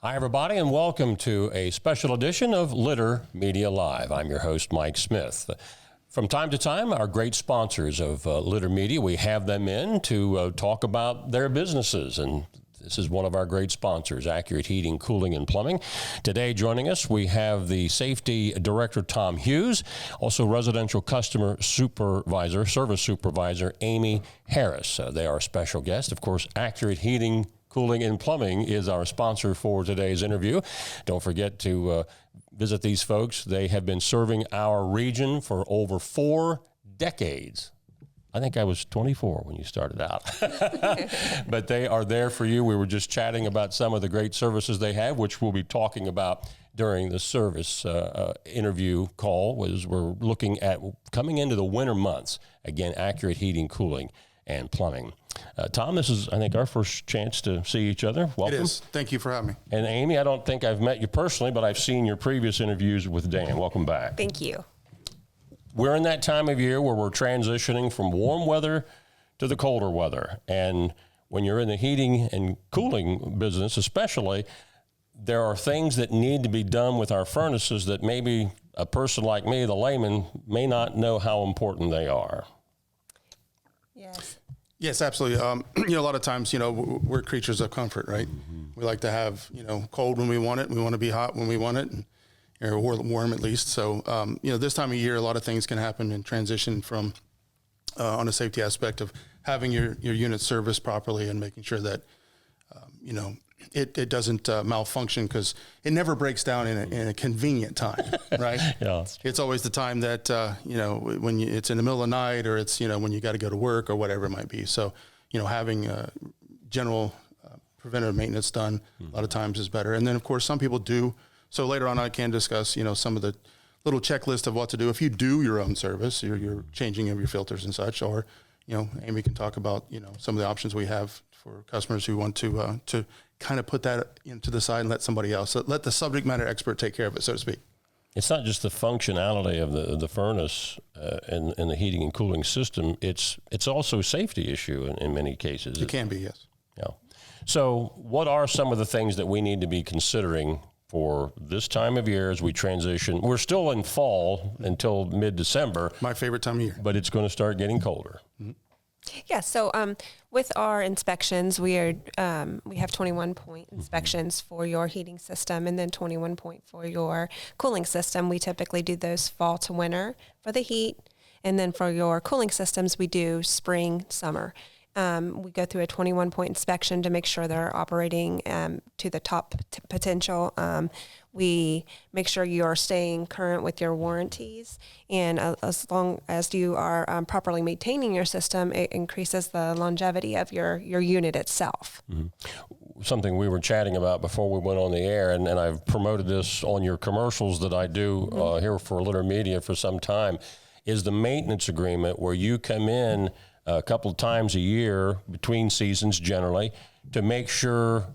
Hi, everybody, and welcome to a special edition of Litter Media Live. I'm your host, Mike Smith. From time to time, our great sponsors of Litter Media, we have them in to talk about their businesses, and this is one of our great sponsors, Accurate Heating, Cooling, and Plumbing. Today, joining us, we have the Safety Director, Tom Hughes, also Residential Customer Supervisor, Service Supervisor, Amy Harris. They are special guests. Of course, Accurate Heating, Cooling, and Plumbing is our sponsor for today's interview. Don't forget to visit these folks. They have been serving our region for over 4 decades. I think I was 24 when you started out. But they are there for you. We were just chatting about some of the great services they have, which we'll be talking about during the service interview call. As we're looking at coming into the winter months. Again, Accurate Heating, Cooling, and Plumbing. Tom, this is, I think, our first chance to see each other. Welcome. It is. Thank you for having me. And Amy, I don't think I've met you personally, but I've seen your previous interviews with Dan. Welcome back. Thank you. We're in that time of year where we're transitioning from warm weather to the colder weather. And when you're in the heating and cooling business especially, there are things that need to be done with our furnaces that maybe a person like me, the layman, may not know how important they are. Yes. Yes, absolutely. A lot of times, we're creatures of comfort, right? Mm-hmm. We like to have, cold when we want it. We want to be hot when we want it, or warm at least. So, this time of year, a lot of things can happen and transition from on a safety aspect of having your unit serviced properly and making sure that, it doesn't malfunction, because it never breaks down in a convenient time, right? Yeah. It's always the time that, when it's in the middle of the night, or it's, when you got to go to work or whatever it might be. So, having general preventative maintenance done a lot of times is better. And then, of course, some people do. So later on, I can discuss, some of the little checklist of what to do if you do your own service, you're changing of your filters and such, or, Amy can talk about, some of the options we have for customers who want to kind of put that into the side and let somebody else, let the subject matter expert take care of it, so to speak. It's not just the functionality of the furnace and the heating and cooling system. It's also a safety issue in many cases. It can be, yes. Yeah. So what are some of the things that we need to be considering for this time of year as we transition? We're still in fall until mid-December. My favorite time of year. But it's going to start getting colder. Mm-hmm. Yeah, so with our inspections, we have 21-point inspections for your heating system, and then 21-point for your cooling system. We typically do those fall to winter for the heat, and then for your cooling systems, we do spring, summer. We go through a 21-point inspection to make sure they're operating to the top potential. We make sure you're staying current with your warranties, and as long as you are properly maintaining your system, it increases the longevity of your unit itself. Mm-hmm. Something we were chatting about before we went on the air, and I've promoted this on your commercials that I do here for Litter Media for some time, is the maintenance agreement, where you come in a couple of times a year between seasons generally to make sure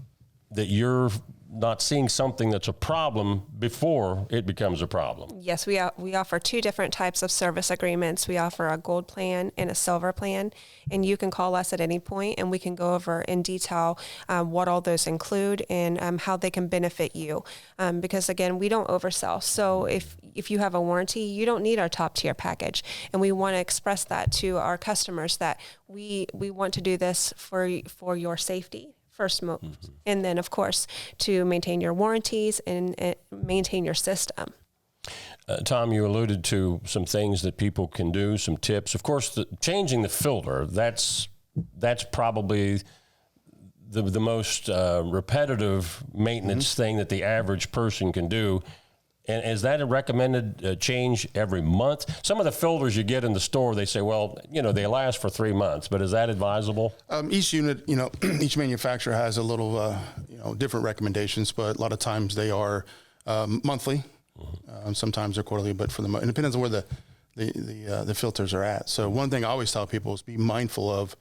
that you're not seeing something that's a problem before it becomes a problem. Yes, we offer 2 different types of service agreements. We offer a gold plan and a silver plan, and you can call us at any point and we can go over in detail what all those include and how they can benefit you. Because again, we don't oversell. So if you have a warranty, you don't need our top tier package. And we want to express that to our customers that we want to do this for your safety first, and then of course to maintain your warranties and maintain your system. Tom, you alluded to some things that people can do, some tips. Of course, changing the filter, that's probably the most repetitive maintenance thing that the average person can do. And is that a recommended change every month? Some of the filters you get in the store, they say, well, they last for 3 months, but is that advisable? Each unit, each manufacturer has a little, different recommendations, but a lot of times they are monthly. Mm-hmm. Sometimes they're quarterly, but it depends on where the filters are at. So one thing I always tell people is be mindful of,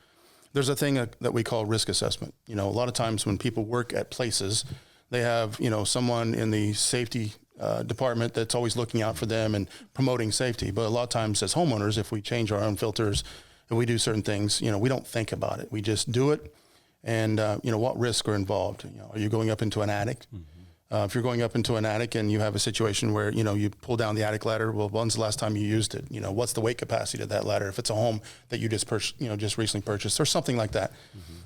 there's a thing that we call risk assessment. A lot of times when people work at places, they have, someone in the safety department that's always looking out for them and promoting safety. But a lot of times as homeowners, if we change our own filters and we do certain things, we don't think about it. We just do it. And, what risks are involved? Are you going up into an attic? Mm-hmm. If you're going up into an attic and you have a situation where, you pull down the attic ladder, well, when's the last time you used it? What's the weight capacity of that ladder? If it's a home that you just just recently purchased or something like that.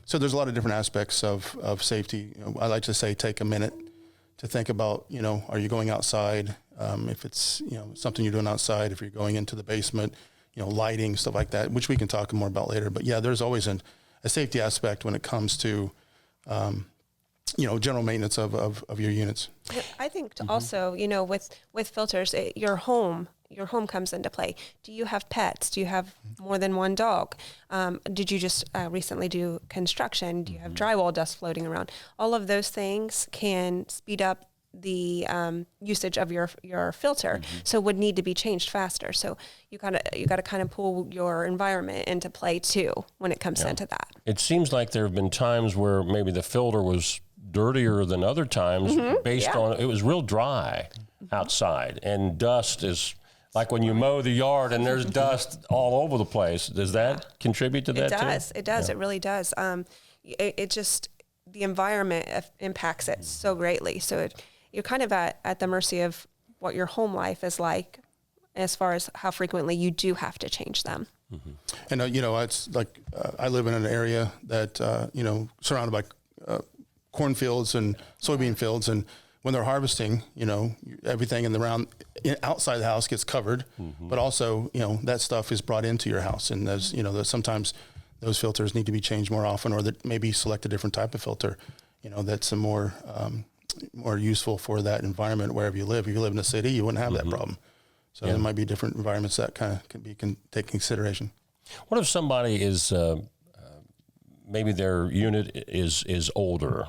So there's a lot of different aspects of safety. I like to say, take a minute to think about, are you going outside? If it's, something you're doing outside, if you're going into the basement, lighting, stuff like that, which we can talk more about later. But yeah, there's always a safety aspect when it comes to, general maintenance of your units. I think also, with filters, your home comes into play. Do you have pets? Do you have more than one dog? Did you just recently do construction? Do you have drywall dust floating around? All of those things can speed up the usage of your filter, so would need to be changed faster. So you got to kind of pull your environment into play too when it comes into that. It seems like there have been times where maybe the filter was dirtier than other times based on it was real dry outside, and dust is like when you mow the yard and there's dust all over the place. Does that contribute to that too? It does. It really does. It just, the environment impacts it so greatly. So you're kind of at the mercy of what your home life is like as far as how frequently you do have to change them. And, it's like I live in an area that, surrounded by cornfields and soybean fields. And when they're harvesting, everything outside the house gets covered, but also, that stuff is brought into your house. And there's sometimes those filters need to be changed more often, or that maybe select a different type of filter, that's a more useful for that environment wherever you live. If you live in a city, you wouldn't have that problem. So there might be different environments that kind of can take consideration. What if somebody is, maybe their unit is older?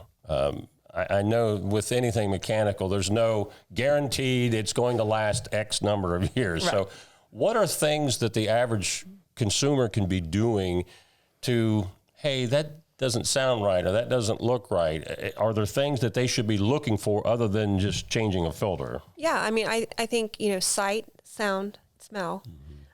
I know with anything mechanical, there's no guaranteed it's going to last X number of years. Right. So what are things that the average consumer can be doing to, hey, that doesn't sound right or that doesn't look right? Are there things that they should be looking for other than just changing a filter? Yeah, I mean, I think, sight, sound, smell,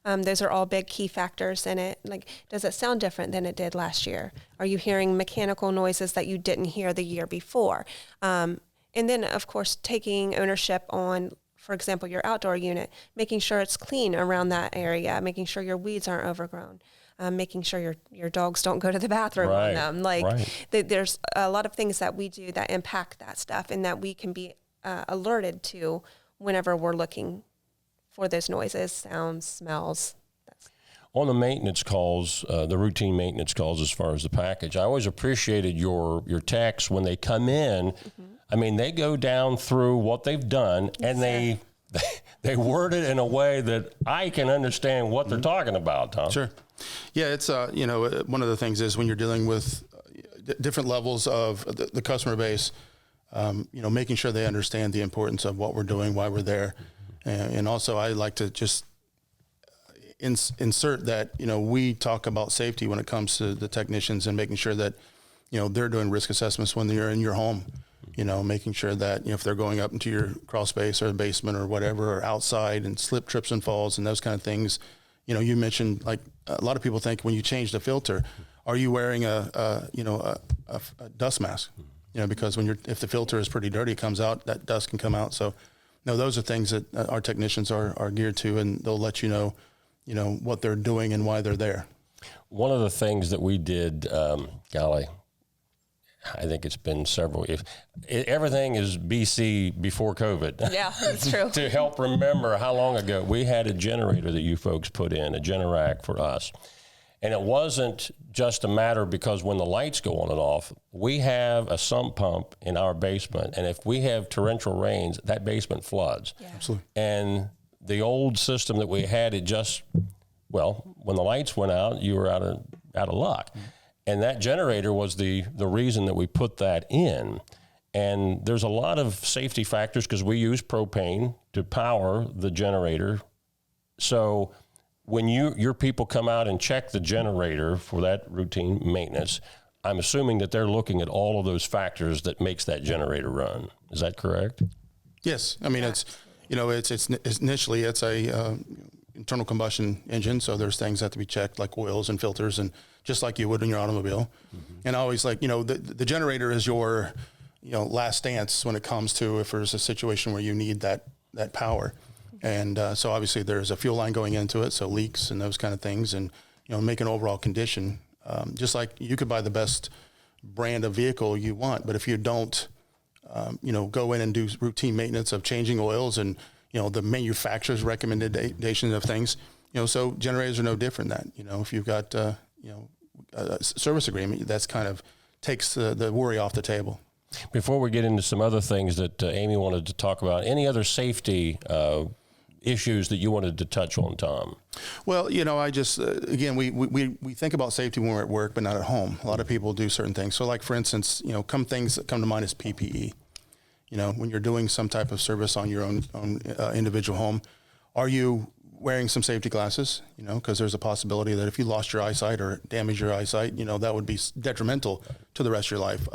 those are all big key factors in it. Like, does it sound different than it did last year? Are you hearing mechanical noises that you didn't hear the year before? And then, of course, taking ownership on, for example, your outdoor unit, making sure it's clean around that area, making sure your weeds aren't overgrown, making sure your dogs don't go to the bathroom on them. There's a lot of things that we do that impact that stuff and that we can be alerted to whenever we're looking for those noises, sounds, smells. On the maintenance calls, the routine maintenance calls as far as the package, I always appreciated your techs when they come in. I mean, they go down through what they've done and they word it in a way that I can understand what they're talking about, Tom. Sure. Yeah, it's, one of the things is when you're dealing with different levels of the customer base, making sure they understand the importance of what we're doing, why we're there. And also I like to just insert that, we talk about safety when it comes to the technicians and making sure that, they're doing risk assessments when they're in your home, making sure that, if they're going up into your crawl space or the basement or whatever, or outside and slip, trips and falls and those kind of things. You mentioned, like, a lot of people think when you change the filter, are you wearing a dust mask? Because if the filter is pretty dirty, it comes out, that dust can come out. So no, those are things that our technicians are geared to, and they'll let you know what they're doing and why they're there. One of the things that we did, golly, I think it's been several. Everything is BC before COVID. Yeah, that's true. To help remember how long ago we had a generator that you folks put in, a Generac for us. And it wasn't just a matter because when the lights go on and off, we have a sump pump in our basement. And if we have torrential rains, that basement floods. Yeah. Absolutely. And the old system that we had, when the lights went out, you were out of luck. Mm-hmm. And that generator was the reason that we put that in. And there's a lot of safety factors because we use propane to power the generator. So when your people come out and check the generator for that routine maintenance, I'm assuming that they're looking at all of those factors that makes that generator run. Is that correct? Yes. I mean, it's initially it's a internal combustion engine. So there's things that have to be checked, like oils and filters, and just like you would in your automobile. Mm-hmm. And I always the generator is your last dance when it comes to if there's a situation where you need that power. And so obviously there's a fuel line going into it, so leaks and those kind of things, and make an overall condition. Just like you could buy the best brand of vehicle you want, but if you don't, go in and do routine maintenance of changing oils and the manufacturer's recommendation of things, so generators are no different than that. If you've got a service agreement, that's kind of takes the worry off the table. Before we get into some other things that Amy wanted to talk about, any other safety issues that you wanted to touch on, Tom? Well, I just, again, we think about safety when we're at work, but not at home. A lot of people do certain things. So like, for instance, things that come to mind is PPE. When you're doing some type of service on your own individual home, are you wearing some safety glasses? Because there's a possibility that if you lost your eyesight or damaged your eyesight, that would be detrimental to the rest of your life.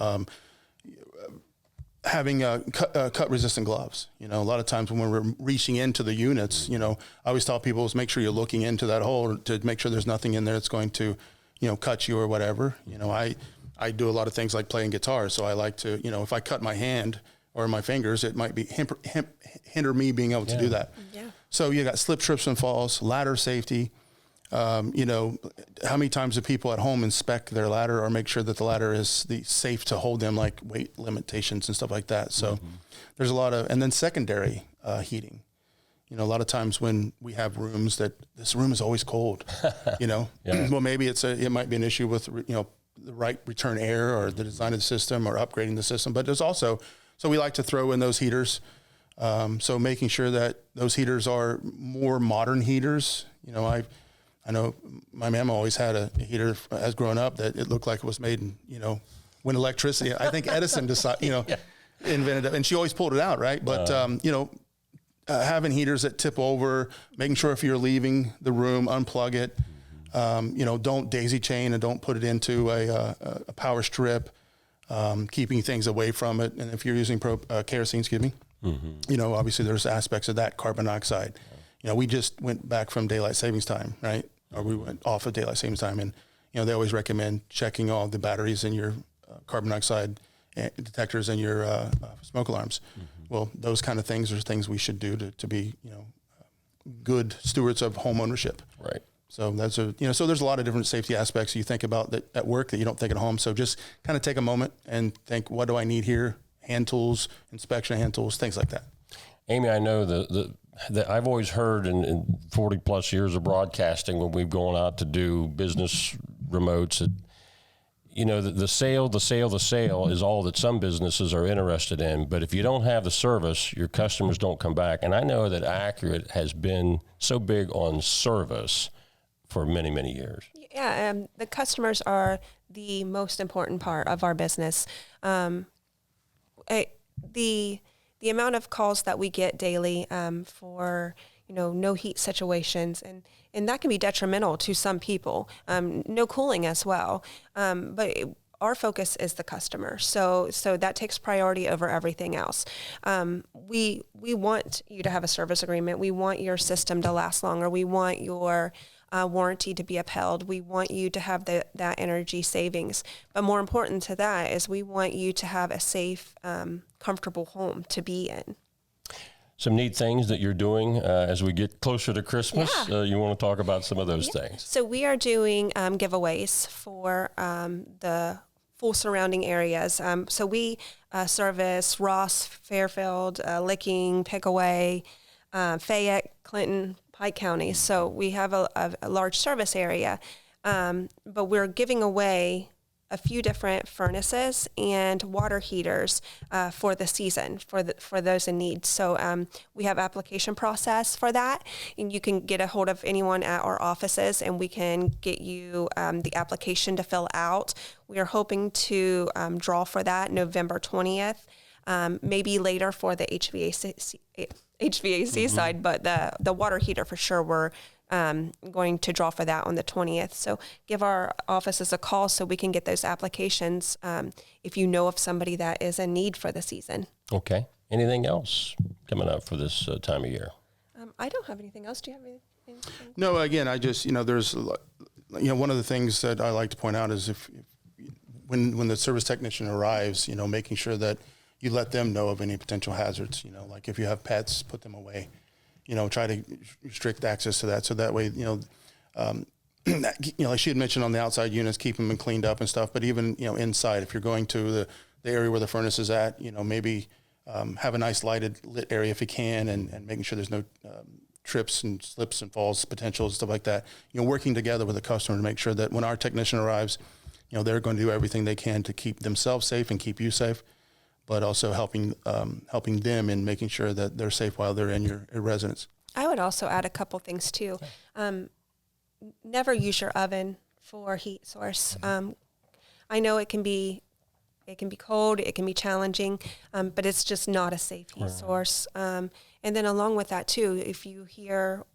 Having cut-resistant gloves. A lot of times when we're reaching into the units, I always tell people is make sure you're looking into that hole to make sure there's nothing in there that's going to, cut you or whatever. I do a lot of things like playing guitar, so I like to, if I cut my hand or my fingers, it might be hinder me being able to do that. Yeah. So you got slip, trips, and falls, ladder safety. How many times do people at home inspect their ladder or make sure that the ladder is safe to hold them, like weight limitations and stuff like that. So there's a lot of, and then secondary heating. A lot of times when we have rooms that this room is always cold, Yeah. Well, maybe it might be an issue with, the right return air or the design of the system or upgrading the system. But there's also, so we like to throw in those heaters. So making sure that those heaters are more modern heaters. I know my mama always had a heater as growing up that it looked like it was made in, when electricity, I think Edison decided, invented it, and she always pulled it out, right? But, having heaters that tip over, making sure if you're leaving the room, unplug it, don't daisy chain and don't put it into a power strip, keeping things away from it. And if you're using kerosene, obviously there's aspects of that, carbon dioxide. We just went back from daylight savings time, right? Or we went off of daylight savings time, and they always recommend checking all the batteries in your carbon dioxide detectors and your smoke alarms. Well, those kind of things are things we should do to be good stewards of home ownership. Right. So that's so there's a lot of different safety aspects you think about that at work that you don't think at home. So just kind of take a moment and think, what do I need here? Hand tools, inspection hand tools, things like that. Amy, I know that I've always heard in 40 plus years of broadcasting when we've gone out to do business remotes, that, the sale is all that some businesses are interested in. But if you don't have the service, your customers don't come back. And I know that Accurate has been so big on service for many, many years. Yeah, the customers are the most important part of our business. The amount of calls that we get daily for no heat situations, and that can be detrimental to some people. No cooling as well, but our focus is the customer. So that takes priority over everything else. We want you to have a service agreement. We want your system to last longer. We want your warranty to be upheld. We want you to have that energy savings. But more important to that is we want you to have a safe, comfortable home to be in. Some neat things that you're doing as we get closer to Christmas. Yeah. You want to talk about some of those things? So we are doing giveaways for the full surrounding areas. So we service Ross, Fairfield, Licking, Pickaway, Fayette, Clinton, Pike County. So we have a large service area, but we're giving away a few different furnaces and water heaters for the season for those in need. So we have application process for that, and you can get a hold of anyone at our offices, and we can get you the application to fill out. We are hoping to draw for that November 20th, maybe later for the HVAC side, but the water heater for sure we're going to draw for that on the 20th. So give our offices a call so we can get those applications if you know of somebody that is in need for the season. Okay. Anything else coming up for this time of year? I don't have anything else. Do you have anything? No, again, I just, there's, one of the things that I like to point out is if when the service technician arrives, making sure that you let them know of any potential hazards. Like if you have pets, put them away. Try to restrict access to that, so that way, like she had mentioned on the outside units, keep them cleaned up and stuff. But even inside, if you're going to the area where the furnace is at, maybe have a nice lit area if you can, and making sure there's no trips and slips and falls potential and stuff like that. Working together with the customer to make sure that when our technician arrives, they're going to do everything they can to keep themselves safe and keep you safe, but also helping them in making sure that they're safe while they're in your residence. I would also add a couple things too. Never use your oven for heat source. I know it can be cold, it can be challenging, but it's just not a safe heat source. And then along with that too, if you hear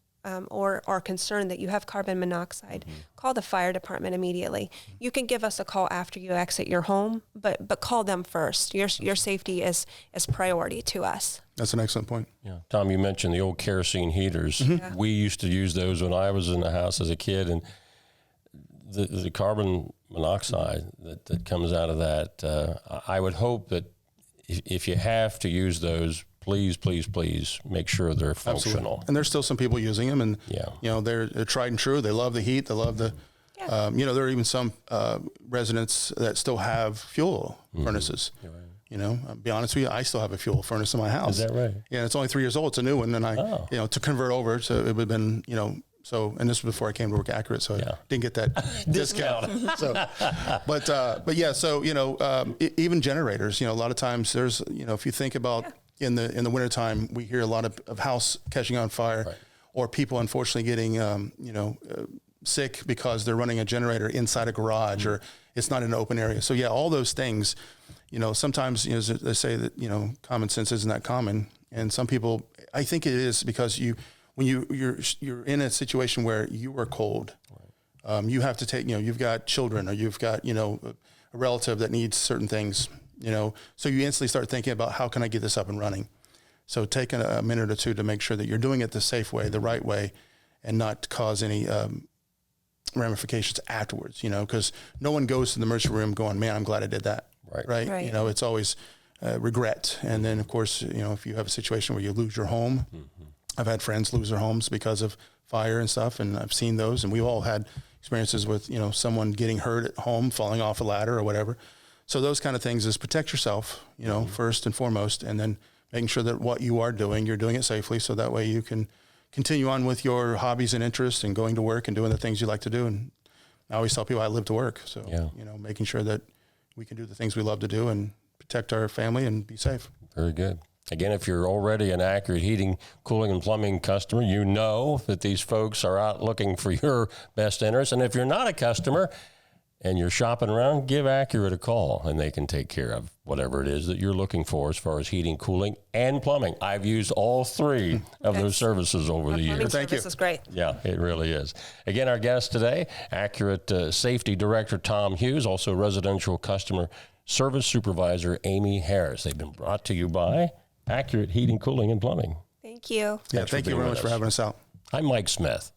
or are concerned that you have carbon monoxide, call the fire department immediately. You can give us a call after you exit your home, but call them first. Your safety is priority to us. That's an excellent point. Yeah, Tom, you mentioned the old kerosene heaters. Yeah. We used to use those when I was in the house as a kid, and the carbon monoxide that comes out of that, I would hope that if you have to use those, please make sure they're functional. Absolutely. And there's still some people using them, and they're tried and true. They love the heat. They love the, there are even some residents that still have fuel furnaces. I'll be honest with you, I still have a fuel furnace in my house. Is that right? Yeah, it's only 3 years old. It's a new one, and to convert over, so it would have been, so, and this was before I came to work at Accurate, so I didn't get that discount. But yeah, so, even generators, a lot of times there's, if you think about in the wintertime, we hear a lot of house catching on fire, or people unfortunately getting, sick because they're running a generator inside a garage or it's not in an open area. So yeah, all those things, sometimes, they say that, common sense isn't that common. And some people, I think it is because when you're in a situation where you are cold, you have to take, you've got children or you've got, a relative that needs certain things, so you instantly start thinking about how can I get this up and running? So take a minute or two to make sure that you're doing it the safe way, the right way, and not cause any ramifications afterwards, because no one goes to the emergency room going, man, I'm glad I did that. Right. It's always regret. And then of course, if you have a situation where you lose your home, I've had friends lose their homes because of fire and stuff, and I've seen those, and we've all had experiences with, someone getting hurt at home, falling off a ladder or whatever. So those kind of things is protect yourself, first and foremost, and then making sure that what you are doing, you're doing it safely, so that way you can continue on with your hobbies and interests and going to work and doing the things you like to do. And I always tell people I live to work. So, making sure that we can do the things we love to do and protect our family and be safe. Very good. Again, if you're already an Accurate heating, cooling, and plumbing customer, you know that these folks are out looking for your best interest. And if you're not a customer and you're shopping around, give Accurate a call, and they can take care of whatever it is that you're looking for as far as heating, cooling, and plumbing. I've used all 3 of those services over the years. Thank you. This is great. Yeah, it really is. Again, our guest today, Accurate Safety Director Tom Hughes, also Residential Customer Service Supervisor Amy Harris. They've been brought to you by Accurate Heating, Cooling, and Plumbing. Thank you. Yeah, thank you very much for having us out. I'm Mike Smith.